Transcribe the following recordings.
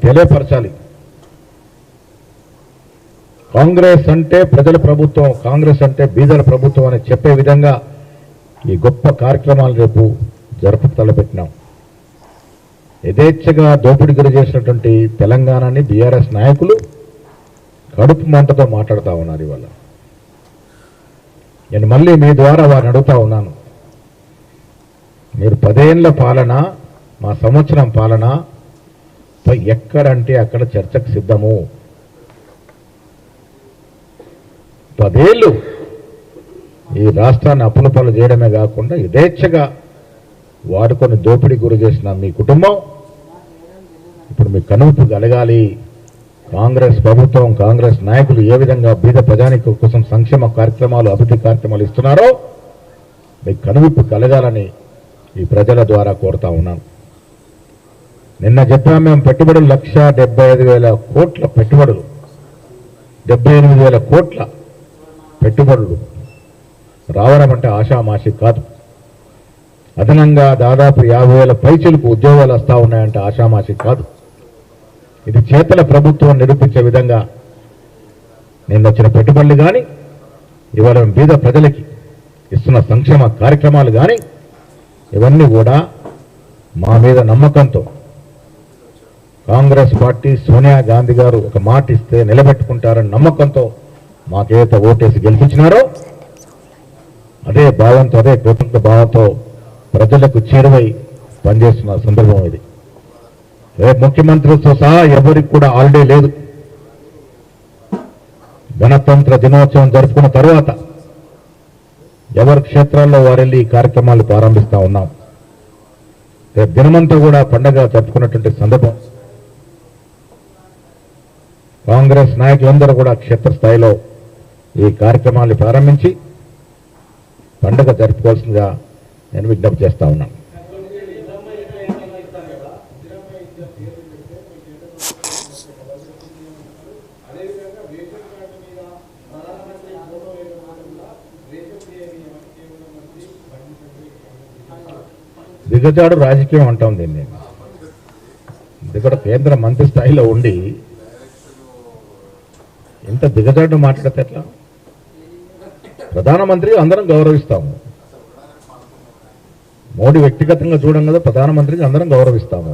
తెలియపరచాలి. కాంగ్రెస్ అంటే ప్రజల ప్రభుత్వం, కాంగ్రెస్ అంటే బీదల ప్రభుత్వం అని చెప్పే విధంగా ఈ గొప్ప కార్యక్రమాలు రేపు తలపెట్టినాం. యథేచ్ఛగా దోపిడీ గురి చేసినటువంటి తెలంగాణని బీఆర్ఎస్ నాయకులు కడుపు మంటతో మాట్లాడుతూ ఉన్నారు. ఇవాళ నేను మళ్ళీ మీ ద్వారా వారిని అడుగుతా ఉన్నాను, మీరు 10 ఏళ్ల పాలన, మా సంవత్సరం పాలన ఎక్కడంటే అక్కడ చర్చకు సిద్ధము. 10 ఏళ్ళు ఈ రాష్ట్రాన్ని అప్పుల పాలు చేయడమే కాకుండా యథేచ్ఛగా వాడుకొని దోపిడీ గురి చేసిన మీ కుటుంబం ఇప్పుడు మీ కనువిప్పు కలగాలి. కాంగ్రెస్ ప్రభుత్వం, కాంగ్రెస్ నాయకులు ఏ విధంగా బీద ప్రజానికం కోసం సంక్షేమ కార్యక్రమాలు, అభివృద్ధి కార్యక్రమాలు ఇస్తున్నారో మీ కనువిప్పు కలగాలని ఈ ప్రజల ద్వారా కోరుతా ఉన్నాను. నిన్న చెప్పాము, మేము పెట్టుబడులు 1,75,000 కోట్ల పెట్టుబడులు, 78,000 కోట్ల పెట్టుబడులు రావడం అంటే ఆషామాషి కాదు. అదనంగా దాదాపు 50,000 పైచలకు ఉద్యోగాలు వస్తూ ఉన్నాయంటే ఆషామాషి కాదు. ఇది చేతల ప్రభుత్వం నిరూపించే విధంగా నిన్న వచ్చిన పెట్టుబడులు కానీ, ఇవాళ బీద ప్రజలకి ఇస్తున్న సంక్షేమ కార్యక్రమాలు కానీ, ఇవన్నీ కూడా మా మీద నమ్మకంతో కాంగ్రెస్ పార్టీ, సోనియా గాంధీ గారు ఒక మాట ఇస్తే నిలబెట్టుకుంటారని నమ్మకంతో మాకేదైతే ఓటేసి గెలిపించినారో అదే భావంతో, అదే కృతజ్ఞత భావంతో ప్రజలకు చేరువై పనిచేస్తున్న సందర్భం ఇది. రేపు ముఖ్యమంత్రితో సహా ఎవరికి కూడా హాలిడే లేదు. గణతంత్ర దినోత్సవం జరుపుకున్న తర్వాత ఎవరి క్షేత్రాల్లో వారెళ్ళి ఈ కార్యక్రమాలు ప్రారంభిస్తూ ఉన్నాం. రేపు దినమంతా కూడా పండగ జరుపుకున్నటువంటి సందర్భం. కాంగ్రెస్ నాయకులందరూ కూడా క్షేత్రస్థాయిలో ఈ కార్యక్రమాన్ని ప్రారంభించి పండగ జరుపుకోవాల్సిందిగా నేను విజ్ఞప్తి చేస్తా ఉన్నాను. దిగజాడు రాజకీయం అంటాం దీన్ని. ఇది కూడా కేంద్ర మంత్రి స్థాయిలో ఉండి ఇంత దిగజాడు మాట్లాడితే ఎట్లా? ప్రధానమంత్రి అందరం గౌరవిస్తాము. మోడీ వ్యక్తిగతంగా చూడం కదా, ప్రధానమంత్రికి అందరం గౌరవిస్తాము.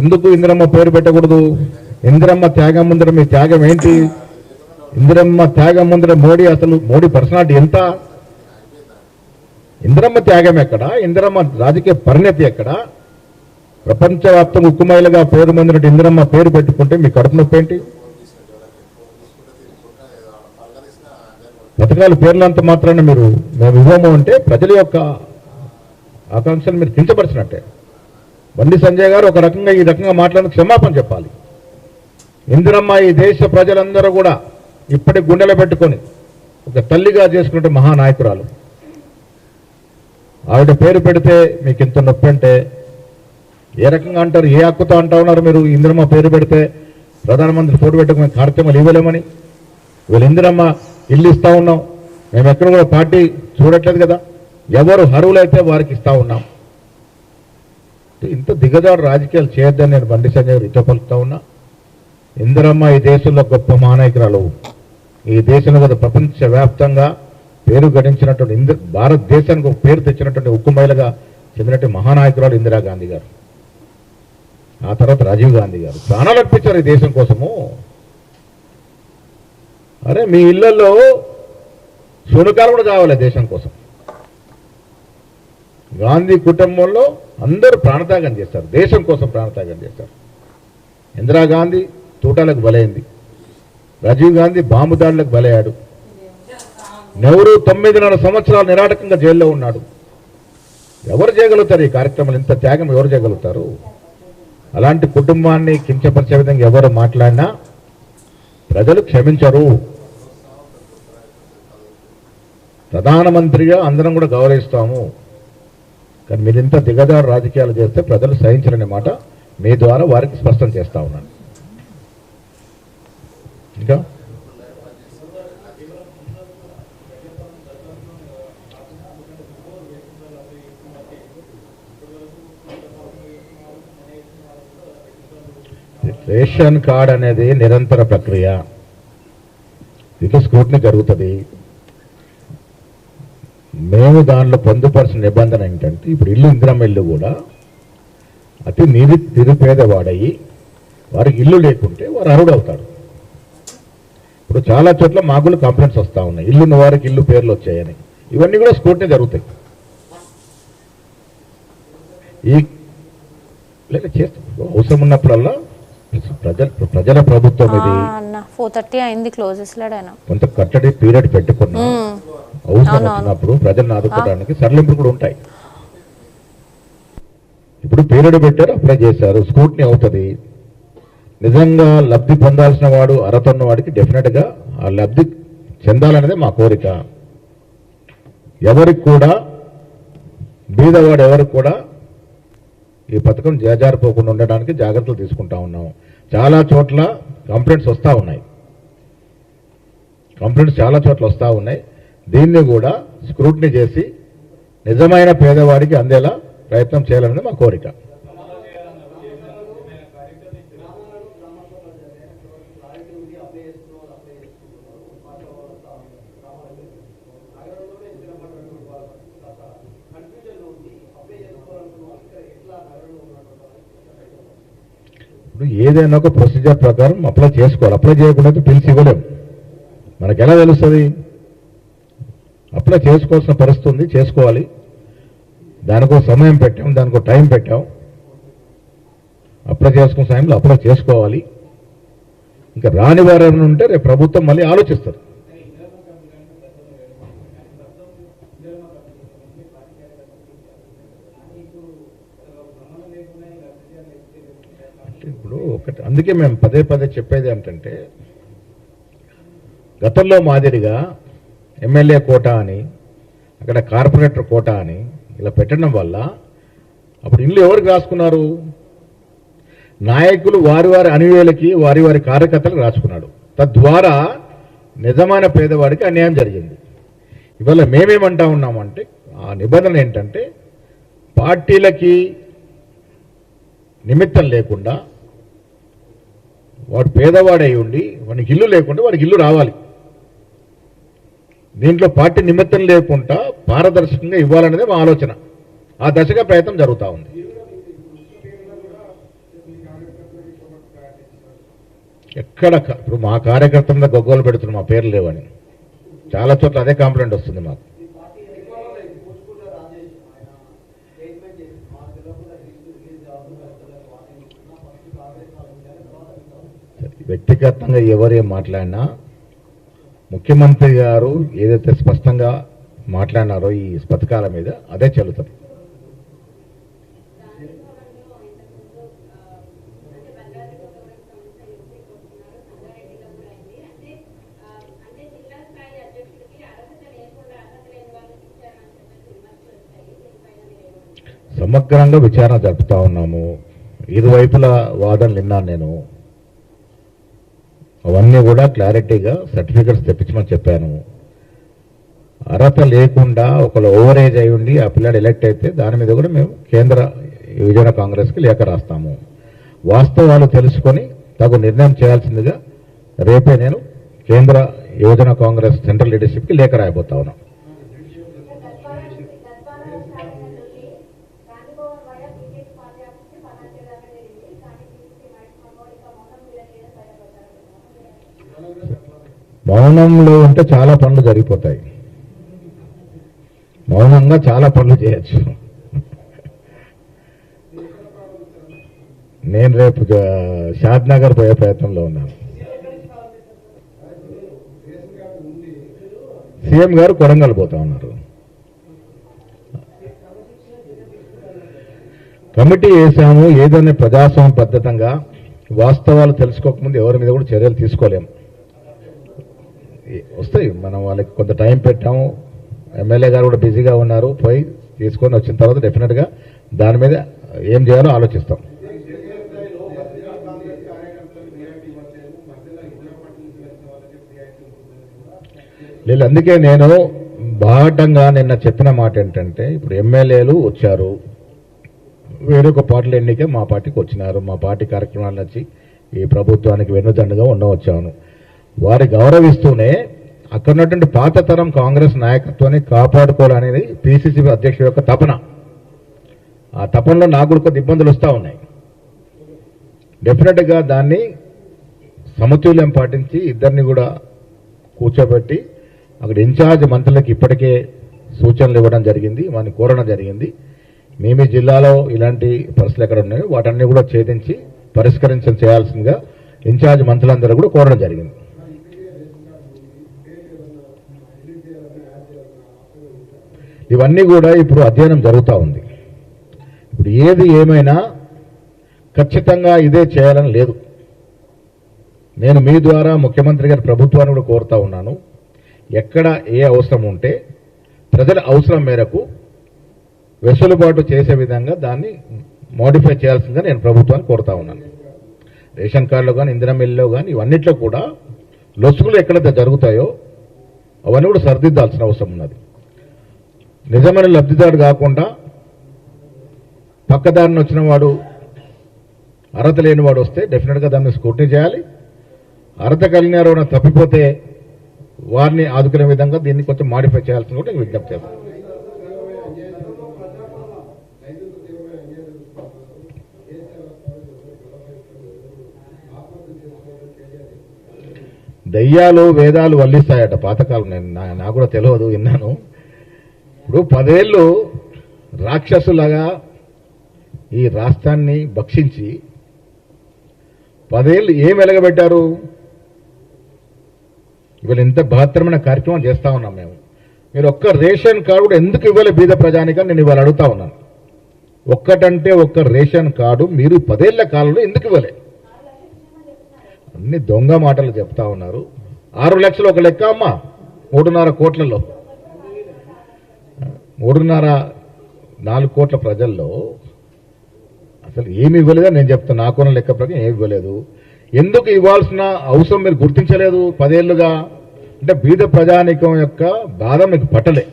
ఎందుకు ఇందిరమ్మ పేరు పెట్టకూడదు? ఇందిరమ్మ త్యాగం ముందర మీ త్యాగం ఏంటి? ఇందిరమ్మ త్యాగం ముందర మోడీ, అసలు మోడీ పర్సనాలిటీ ఎంత? ఇందిరమ్మ త్యాగం ఎక్కడ? ఇందిరమ్మ రాజకీయ పరిణతి ఎక్కడ? ప్రపంచవ్యాప్తంగా ఉక్కుమైలుగా పేరు పొందినట్టు ఇందిరమ్మ పేరు పెట్టుకుంటే మీ కడుపు నొప్పి ఏంటి? పథకాల పేర్లంత మాత్రాన మీరు మేము ఇవ్వము అంటే ప్రజల యొక్క ఆకాంక్షలు మీరు కించపరిచినట్టే. బండి సంజయ్ గారు ఒక రకంగా ఈ రకంగా మాట్లాడిన క్షమాపణ చెప్పాలి. ఇందిరమ్మ ఈ దేశ ప్రజలందరూ కూడా ఇప్పటి గుండెలో పెట్టుకొని ఒక తల్లిగా చేసుకుంటే మహానాయకురాలు. ఆవిడ పేరు పెడితే మీకు ఇంత నొప్పి అంటే ఏ రకంగా అంటారు? ఏ హక్కుతో అంటా ఉన్నారు మీరు? ఇందిరమ్మ పేరు పెడితే ప్రధానమంత్రి ఫోటో పెట్టుకునే కార్యక్రమాలు ఇవ్వలేమని. వీళ్ళు ఇందిరమ్మ ఇల్లు ఇస్తా ఉన్నాం, మేము ఎక్కడ కూడా పార్టీ చూడట్లేదు కదా, ఎవరు అర్హులైతే వారికి ఇస్తా ఉన్నాం. ఇంత దిగజాడు రాజకీయాలు చేయొద్దని నేను బండి సంజయ్ రితో పలుకుతా ఉన్నా. ఇందిరమ్మ ఈ దేశంలో గొప్ప మహానాయకురాలు. ఈ దేశంలో కదా ప్రపంచవ్యాప్తంగా పేరు గడించినటువంటి భారతదేశానికి ఒక పేరు తెచ్చినటువంటి ఉక్కుమైలుగా చెందినటువంటి మహానాయకురాలు ఇందిరాగాంధీ గారు. ఆ తర్వాత రాజీవ్ గాంధీ గారు ప్రాణాలు అర్పించారు ఈ దేశం కోసము. అరే మీ ఇళ్లలో శూనకాలు కూడా కావాలి దేశం కోసం. గాంధీ కుటుంబంలో అందరూ ప్రాణత్యాగం చేస్తారు, దేశం కోసం ప్రాణత్యాగం చేస్తారు. ఇందిరాగాంధీ తూటాలకు బలైంది, రాజీవ్ గాంధీ బాంబు దాడులకు బలయ్యాడు, నెహ్రూ 9.5 సంవత్సరాలు నిరాటకంగా జైల్లో ఉన్నాడు. ఎవరు చేయగలుగుతారు ఈ కార్యక్రమాలు? ఇంత త్యాగం ఎవరు చేయగలుగుతారు? అలాంటి కుటుంబాన్ని కించపరిచే విధంగా ఎవరు మాట్లాడినా ప్రజలు క్షమించరు. ప్రధానమంత్రిగా అందరం కూడా గౌరవిస్తాము, కానీ మీరు ఇంత దిగజారు రాజకీయాలు చేస్తే ప్రజలు సహించరనే మాట మీ ద్వారా వారికి స్పష్టం చేస్తా ఉన్నాను. ఇంకా రేషన్ కార్డ్ అనేది నిరంతర ప్రక్రియ, ఇది స్క్రూటినీ జరుగుతుంది. మేము దానిలో పొందుపరిచిన నిబంధన ఏంటంటే ఇప్పుడు ఇందిరమ్మ ఇల్లు కూడా అతి నిరుపేదవాడయ్యి వారికి ఇల్లు లేకుంటే వారు అర్హుడవుతాడు. ఇప్పుడు చాలా చోట్ల మాకు కంప్లైంట్స్ వస్తూ ఉన్నాయి, ఇల్లున్న వారికి ఇల్లు పేర్లు వచ్చాయని. ఇవన్నీ కూడా స్క్రూటినీ జరుగుతాయి. లేక చేస్తాం అవసరం ఉన్నప్పుడల్లా. ప్రజల ప్రభుత్వం ఇది. 4:30 అయింది, క్లోజెస్ లేడైనా కొంత కట్టడి పీరియడ్ పెట్టుకున్నా అవసరం వచ్చినప్పుడు ప్రజలను ఆదుకోవడానికి సడలింపులు కూడా ఉంటాయి. ఇప్పుడు పీరియడ్ పెట్టారు, అప్లై చేశారు, స్క్రూటినీ అవుతుంది. నిజంగా లబ్ధి పొందాల్సిన వాడు అర్హత ఉన్న వాడికి డెఫినెట్గా ఆ లబ్ధి చెందాలనేదే మా కోరిక. ఎవరికి కూడా బీదవాడు ఎవరికి కూడా ఈ పథకం చేజారిపోకుండా ఉండడానికి జాగ్రత్తలు తీసుకుంటా ఉన్నాం. చాలా చోట్ల కంప్లైంట్స్ వస్తూ ఉన్నాయి. దీన్ని కూడా స్క్రూటినీ చేసి నిజమైన పేదవాడికి అందేలా ప్రయత్నం చేయాలనేది మా కోరిక. ఇప్పుడు ఏదైనా ఒక ప్రొసీజర్ ప్రకారం అప్లై చేసుకోవాలి. అప్లై చేయకుండా పిలిచి ఇవ్వలేము. మనకు ఎలా తెలుస్తుంది? అప్లై చేసుకోవాల్సిన పరిస్థితి ఉంది, చేసుకోవాలి. దానికో సమయం పెట్టాం, దానికో టైం పెట్టాం. అప్లై చేసుకున్న సమయంలో అప్లై చేసుకోవాలి. ఇంకా రాని వారు ఏమైనా ఉంటే రేపు ప్రభుత్వం మళ్ళీ ఆలోచిస్తారు. ఇప్పుడు ఒకటి అందుకే మేము పదే చెప్పేది ఏంటంటే, గతంలో మాదిరిగా ఎమ్మెల్యే కోటా అని, అక్కడ కార్పొరేటర్ కోటా అని ఇలా పెట్టడం వల్ల అప్పుడు ఇల్లు ఎవరికి రాసుకున్నారు? నాయకులు వారి అనువేలకి వారి కార్యకర్తలకు రాసుకున్నాడు. తద్వారా నిజమైన పేదవాడికి అన్యాయం జరిగింది. ఇవాళ మేమేమంటా ఉన్నామంటే, ఆ నిబంధన ఏంటంటే పార్టీలకి నిమిత్తం లేకుండా వాడు పేదవాడై ఉండి వానికి ఇల్లు లేకుండా వాడికి ఇల్లు రావాలి. దీంట్లో పార్టీ నిమిత్తం లేకుండా పారదర్శకంగా ఇవ్వాలనేదే మా ఆలోచన. ఆ దశగా ప్రయత్నం జరుగుతూ ఉంది. ఎక్కడ ఇప్పుడు మా కార్యకర్తల గొగ్గోలు పెడుతున్నాం, మా పేర్లు లేవని. చాలా చోట్ల అదే కంప్లైంట్ వస్తుంది మాకు. వ్యక్తిగతంగా ఎవరేం మాట్లాడినా ముఖ్యమంత్రి గారు ఏదైతే స్పష్టంగా మాట్లాడినారో ఈ పథకాల మీద అదే చెల్లుతుంది. సమగ్రంగా విచారణ జరుపుతా ఉన్నాము. ఇరువైపుల వాదనలు విన్నాను నేను. అవన్నీ కూడా క్లారిటీగా సర్టిఫికెట్స్ తెప్పించమని చెప్పాను. అర్హత లేకుండా ఒకళ్ళు ఓవర్ ఏజ్ అయి ఉండి ఆ పిల్లాడు ఎలక్ట్ అయితే దాని మీద కూడా మేము కేంద్ర యువజన కాంగ్రెస్కి లేఖ రాస్తాము. వాస్తవాలు తెలుసుకొని తగు నిర్ణయం చేయాల్సిందిగా రేపే నేను కేంద్ర యువజన కాంగ్రెస్ సెంట్రల్ లీడర్షిప్కి లేఖ రాయబోతా ఉన్నాను. మౌనంలో ఉంటే చాలా పనులు జరిగిపోతాయి. మౌనంగా చాలా పనులు చేయొచ్చు. నేను రేపు షాద్నగర్ పోయే ప్రయత్నంలో ఉన్నాను. సీఎం గారు కొడంగల్ పోతా ఉన్నారు. కమిటీ వేసాము. ఏదైనా ప్రజాస్వామ్య పద్ధతంగా వాస్తవాలు తెలుసుకోకముందు ఎవరి మీద కూడా చర్యలు తీసుకోలేము. వస్తాయి, మనం వాళ్ళకి కొంత టైం పెట్టాము. ఎమ్మెల్యే గారు కూడా బిజీగా ఉన్నారు. పోయి తీసుకొని వచ్చిన తర్వాత డెఫినెట్గా దాని మీద ఏం చేయాలో ఆలోచిస్తాం. లేదు, అందుకే నేను బాహటంగా నిన్న చెప్పిన మాట ఏంటంటే, ఇప్పుడు ఎమ్మెల్యేలు వచ్చారు, వేరొక పార్టీల ఎన్నికే మా పార్టీకి వచ్చినారు, మా పార్టీ కార్యక్రమాలు నచ్చి ఈ ప్రభుత్వానికి వెన్నుదండుగా ఉండవచ్చాను. వారి గౌరవిస్తూనే అక్కడ ఉన్నటువంటి పాత తరం కాంగ్రెస్ నాయకత్వాన్ని కాపాడుకోవాలనేది పిసిసి అధ్యక్షుడి యొక్క తపన. ఆ తపనలో నాకు కూడా కొద్ది ఇబ్బందులు వస్తూ ఉన్నాయి. డెఫినెట్గా దాన్ని సమతుల్యం పాటించి ఇద్దరిని కూడా కూర్చోబెట్టి అక్కడ ఇన్ఛార్జ్ మంత్రులకు ఇప్పటికే సూచనలు ఇవ్వడం జరిగింది, వారిని కోరడం జరిగింది. మీ జిల్లాలో ఇలాంటి పరిస్థితులు ఎక్కడ ఉన్నాయో వాటన్ని కూడా ఛేదించి చేయాల్సిందిగా ఇన్ఛార్జ్ మంత్రులందరూ కూడా కోరడం జరిగింది. ఇవన్నీ కూడా ఇప్పుడు అధ్యయనం జరుగుతూ ఉంది. ఇప్పుడు ఏది ఏమైనా ఖచ్చితంగా ఇదే చేయాలని లేదు. నేను మీ ద్వారా ముఖ్యమంత్రి గారి ప్రభుత్వాన్ని కూడా కోరుతా ఉన్నాను, ఎక్కడ ఏ అవసరం ఉంటే ప్రజల అవసరం మేరకు వెసులుబాటు చేసే విధంగా దాన్ని మోడిఫై చేయాల్సిందిగా నేను ప్రభుత్వాన్ని కోరుతా ఉన్నాను. రేషన్ కార్డులో కానీ ఇందిరా మిల్లులో కానీ ఇవన్నిట్లో కూడా లొసుగులు ఎక్కడైతే జరుగుతాయో అవన్నీ కూడా సరిదిద్దాల్సిన అవసరం ఉన్నది. నిజమైన లబ్ధిదారు కాకుండా పక్కదారిని వచ్చిన వాడు అర్హత లేని వాడు వస్తే డెఫినెట్గా దాన్ని స్క్రూటినీ చేయాలి. అర్హత కలిగిన ఎవరైనా తప్పిపోతే వారిని ఆదుకునే విధంగా దీన్ని కొంచెం మాడిఫై చేయాల్సింది కూడా విజ్ఞప్తి చేస్తాను. దయ్యాలు వేదాలు వల్లిస్తాయట పాతకాలం. నాకు కూడా తెలియదు, విన్నాను. ఇప్పుడు 10 ఏళ్ళు రాక్షసులాగా ఈ రాష్ట్రాన్ని భక్షించి 10 ఏళ్ళు ఏం వెలగబెట్టారు? ఇవాళ ఇంత బహత్తరమైన కార్యక్రమం చేస్తా ఉన్నాం మేము. మీరు ఒక్క రేషన్ కార్డు కూడా ఎందుకు ఇవ్వాలి బీద ప్రజానిక నేను ఇవాళ అడుగుతా ఉన్నాను. ఒక్కటంటే ఒక్క రేషన్ కార్డు మీరు 10 ఏళ్ల కాలంలో ఎందుకు ఇవ్వలే? అన్ని దొంగ మాటలు చెప్తా ఉన్నారు. 6 లక్షలు ఒక లెక్క అమ్మా, 3.5 కోట్లలో 3.5-4 కోట్ల ప్రజల్లో అసలు ఏమి ఇవ్వలేదని నేను చెప్తాను. నాకున్న లెక్క ప్రకారం ఏమి ఇవ్వలేదు. ఎందుకు ఇవ్వాల్సిన అవసరం మీరు గుర్తించలేదు 10 ఏళ్లుగా? అంటే బీద ప్రజానికం యొక్క బాధ మీకు పట్టలే.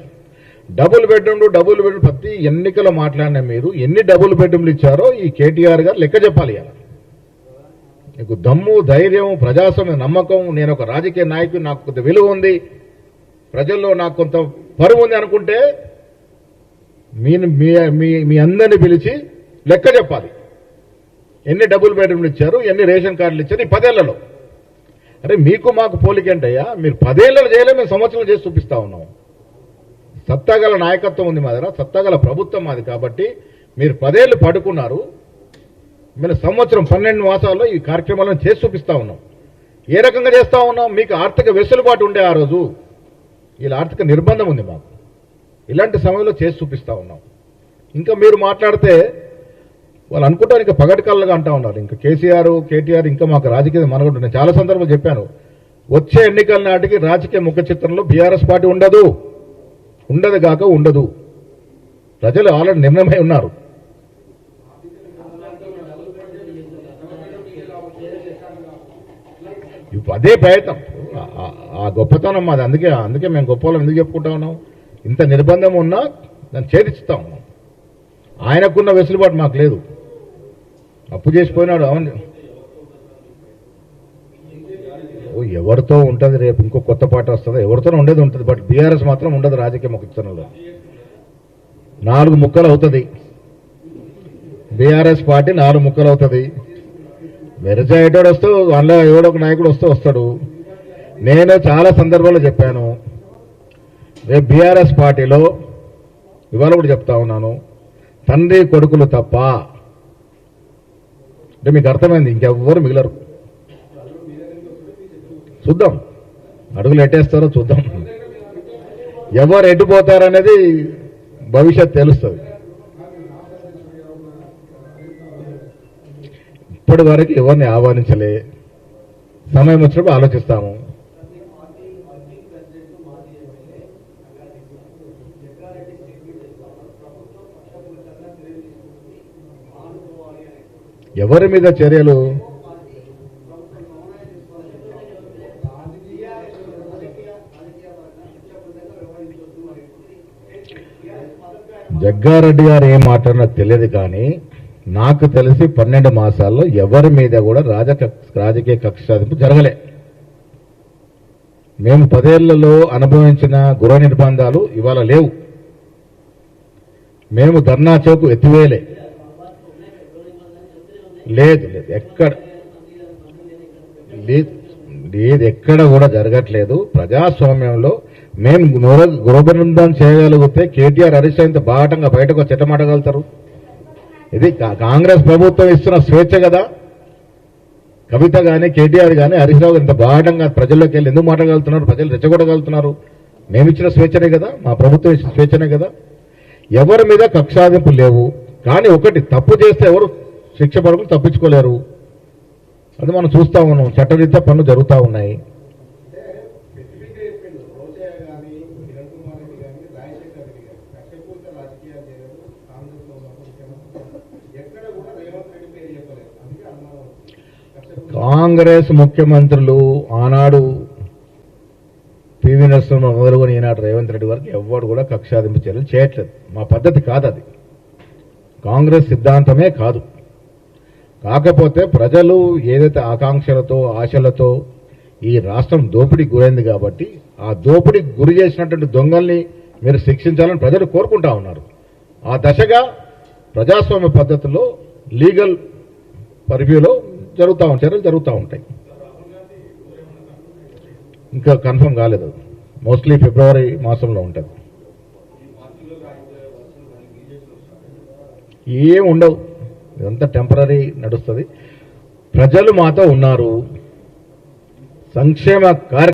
డబుల్ బెడ్రూమ్ ప్రతి ఎన్నికలో మాట్లాడిన మీరు ఎన్ని డబుల్ బెడ్రూమ్లు ఇచ్చారో ఈ కేటీఆర్ గారు లెక్క చెప్పాలి. అలా నీకు దమ్ము, ధైర్యం, ప్రజాస్వామ్య నమ్మకం, నేను ఒక రాజకీయ నాయకుడు, నాకు కొంత విలువ ఉంది, ప్రజల్లో నాకు కొంత పరువు ఉంది అనుకుంటే మీ అందరినీ పిలిచి లెక్క చెప్పాలి. ఎన్ని డబుల్ బెడ్రూమ్లు ఇచ్చారు, ఎన్ని రేషన్ కార్డులు ఇచ్చారు ఈ 10 ఏళ్లలో. అరే మీకు మాకు పోలికేంటయ్యా? మీరు 10 ఏళ్ళు చేయలే, మేము సంవత్సరాలు చేసి చూపిస్తా ఉన్నాం. సత్తాగల నాయకత్వం ఉంది మా దగ్గర, సత్తాగల ప్రభుత్వం మాది. కాబట్టి మీరు 10 ఏళ్ళు పడుకున్నారు, మేము సంవత్సరం 12 మాసాల్లో ఈ కార్యక్రమాలను చేసి చూపిస్తా ఉన్నాం. ఏ రకంగా చేస్తా ఉన్నాం? మీకు ఆర్థిక వెసులుబాటు ఉండే ఆ రోజు, ఇలా ఆర్థిక నిర్బంధం ఉంది మాకు. ఇలాంటి సమయంలో చేసి చూపిస్తా ఉన్నాం. ఇంకా మీరు మాట్లాడితే వాళ్ళు అనుకుంటారు ఇంకా పగటి కళ్ళగా అంటా ఉన్నారు. ఇంకా కేటీఆర్ ఇంకా మాకు రాజకీయ మనగొంటు. నేను చాలా సందర్భాలు చెప్పాను, వచ్చే ఎన్నికల నాటికి రాజకీయ ముఖ చిత్రంలో బీఆర్ఎస్ పార్టీ ఉండదు కాక ఉండదు. ప్రజలు ఆల్రెడీ నిర్ణయమై ఉన్నారు. అదే ప్రయత్నం, ఆ గొప్పతనం మాది. అందుకే మేము గొప్ప వాళ్ళం ఎందుకు చెప్పుకుంటా ఉన్నాం? ఇంత నిర్బంధం ఉన్నా దాన్ని ఛేదిస్తా ఉన్నాం. ఆయనకున్న వెసులుబాటు మాకు లేదు. అప్పు చేసిపోయినాడు. అవును, ఎవరితో ఉంటుంది, రేపు ఇంకో కొత్త పార్టీ వస్తుందో ఎవరితోనో ఉండేది ఉంటుంది. బట్ బీఆర్ఎస్ మాత్రం ఉండదు. రాజకీయ ముఖంలో 4 ముక్కలు అవుతుంది. బీఆర్ఎస్ పార్టీ 4 ముక్కలు అవుతుంది. మెరజాయేటోడు వస్తూ అందులో ఎవడో ఒక నాయకుడు వస్తాడు. నేను చాలా సందర్భాల్లో చెప్పాను, రేపు బీఆర్ఎస్ పార్టీలో ఇవాళ కూడా చెప్తా ఉన్నాను, తండ్రి కొడుకులు తప్ప అంటే మీకు అర్థమైంది, ఇంకెవ్వరు మిగలరు. చూద్దాం, అడుగులు ఎట్టేస్తారో చూద్దాం. ఎవరు ఎట్టుపోతారనేది భవిష్యత్ తెలుస్తుంది. ఇప్పటి వరకు ఎవరిని ఆహ్వానించలే. సమయం వచ్చినప్పుడు ఆలోచిస్తాము. ఎవరి మీద చర్యలు? జగ్గారెడ్డి గారు ఏం మాట్లాడినా తెలియదు, కానీ నాకు తెలిసి 12 మాసాల్లో ఎవరి మీద కూడా రాజకీయ కక్ష సాధింపు జరగలే. మేము 10 ఏళ్లలో అనుభవించిన గృహ నిర్బంధాలు ఇవాళ లేవు. మేము ధర్నా చౌక్ ఎత్తివేయలే. లేదు లేదు ఎక్కడ లేదు ఎక్కడ కూడా జరగట్లేదు. ప్రజాస్వామ్యంలో మేము గృహనిర్బంధం చేయగలిగితే కేటీఆర్ హరీష్ రావు ఇంత బాటంగా బయటకు చెట్టమాటగలుగుతారు. ఇది కాంగ్రెస్ ప్రభుత్వం ఇస్తున్న స్వేచ్ఛ కదా. కవిత కానీ కేటీఆర్ కానీ హరీష్ రావు ఇంత బాటంగా ప్రజల్లోకి వెళ్ళి ఎందుకు మాట్లాడగలుగుతున్నారు, ప్రజలు రెచ్చగొట్టగలుగుతున్నారు? మేమిచ్చిన స్వేచ్ఛనే కదా, మా ప్రభుత్వం ఇచ్చిన స్వేచ్ఛనే కదా. ఎవరి మీద కక్షాదింపు లేవు. కానీ ఒకటి, తప్పు చేస్తే ఎవరు శిక్ష పడకుండా తప్పించుకోలేరు. అది మనం చూస్తూ ఉన్నాం. చట్టరీత్యా పనులు జరుగుతూ ఉన్నాయి. కాంగ్రెస్ ముఖ్యమంత్రులు ఆనాడు పివి నరసింహ మొదలుకొని ఈనాడు రేవంత్ రెడ్డి వరకు ఎవరు కూడా కక్షాదింపు చర్యలు చేయట్లేదు. మా పద్ధతి కాదు అది, కాంగ్రెస్ సిద్ధాంతమే కాదు. కాకపోతే ప్రజలు ఏదైతే ఆకాంక్షలతో ఆశలతో ఈ రాష్ట్రం దోపిడీకి గురైంది కాబట్టి ఆ దోపిడీకి గురి చేసినటువంటి దొంగల్ని మీరు శిక్షించాలని ప్రజలు కోరుకుంటా ఉన్నారు. ఆ దశగా ప్రజాస్వామ్య పద్ధతిలో లీగల్ పరివ్యూలో చర్యలు జరుగుతూ ఉంటాయి. ఇంకా కన్ఫర్మ్ కాలేదు. మోస్ట్లీ ఫిబ్రవరి మాసంలో ఉంటుంది. ఏం ఉండవు, ఇదంతా టెంపరీ నడుస్తుంది. ప్రజలు మాతో ఉన్నారు. సంక్షేమ కార్యక్రమం